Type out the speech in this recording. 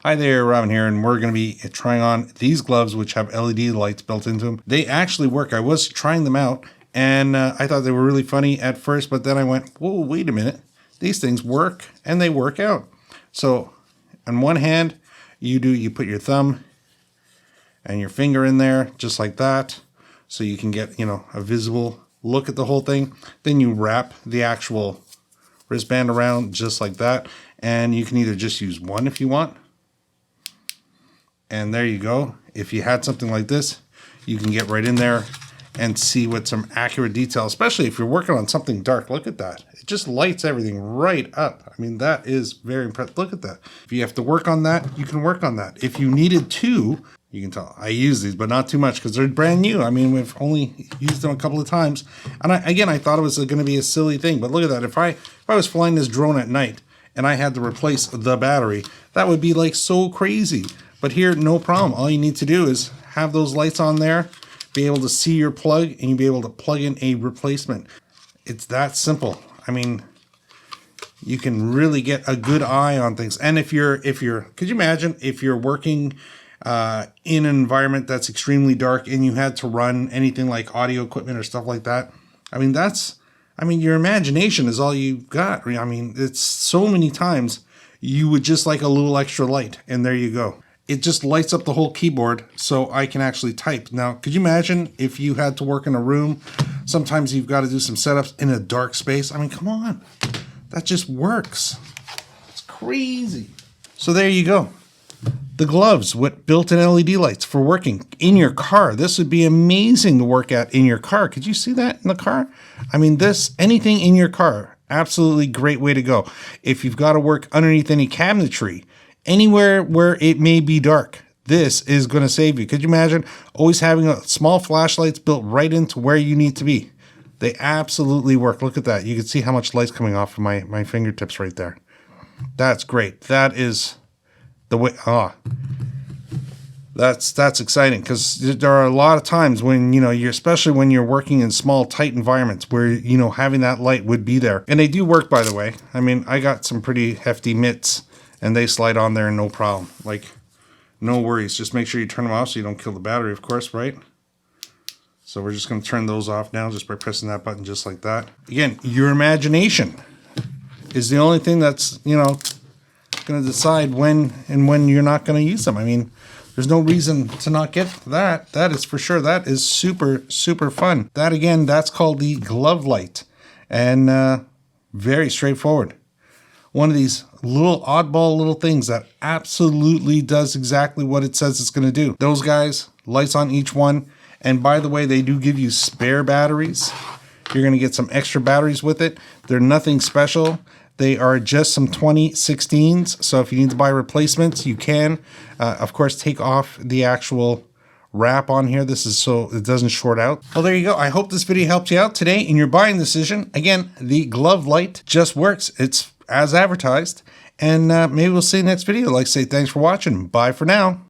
Hi there, Robin here, and we're going to be trying on these gloves which have LED lights built into them. They actually work. I was trying them out, and I thought they were really funny at first, but then I went, whoa, wait a minute. These things work, and they work out. So on one hand, you put your thumb and your finger in there, just like that, so you can get, a visible look at the whole thing. Then you wrap the actual wristband around just like that, and you can either just use one if you want. And there you go. If you had something like this, you can get right in there and see with some accurate detail, especially if you're working on something dark. Look at that. It just lights everything right up. I mean, that is very impressive. Look at that. If you have to work on that, you can work on that. If you needed to, you can tell I use these, but not too much because they're brand new. I mean, we've only used them a couple of times. And I thought it was going to be a silly thing, but look at that. If I was flying this drone at night and I had to replace the battery, that would be like so crazy. But here, no problem. All you need to do is have those lights on there, be able to see your plug, and you'll be able to plug in a replacement. It's that simple. I mean, you can really get a good eye on things. And if you're, could you imagine if you're working in an environment that's extremely dark and you had to run anything like audio equipment or stuff like that? I mean, your imagination is all you've got. I mean, it's so many times you would just like a little extra light, and there you go. It just lights up the whole keyboard so I can actually type. Now, could you imagine if you had to work in a room? Sometimes you've got to do some setups in a dark space. I mean, come on. That just works. It's crazy. So there you go. The gloves with built-in LED lights for working in your car. This would be amazing to work at in your car. Could you see that in the car? I mean, anything in your car, absolutely great way to go. If you've got to work underneath any cabinetry, anywhere where it may be dark, this is going to save you. Could you imagine always having a small flashlights built right into where you need to be? They absolutely work. Look at that. You can see how much light's coming off of my fingertips right there. That's great. That is the way. That's exciting, because there are a lot of times when, especially when you're working in small, tight environments where, having that light would be there. And they do work, by the way. I mean, I got some pretty hefty mitts, and they slide on there no problem. Like, no worries. Just make sure you turn them off so you don't kill the battery, of course, right? So we're just going to turn those off now just by pressing that button just like that. Again, your imagination is the only thing that's, going to decide when you're not going to use them. I mean, there's no reason to not get that. That is for sure. That is super, super fun. That, again, that's called the glove light. And very straightforward. One of these little oddball little things that absolutely does exactly what it says it's going to do. Those guys, lights on each one. And by the way, they do give you spare batteries. You're going to get some extra batteries with it. They're nothing special. They are just some 2016s. So if you need to buy replacements, you can. Of course, take off the actual wrap on here. This is so it doesn't short out. Well, there you go. I hope this video helped you out today in your buying decision. Again, the glove light just works. It's as advertised. And maybe we'll see you next video. Like I say, thanks for watching. Bye for now.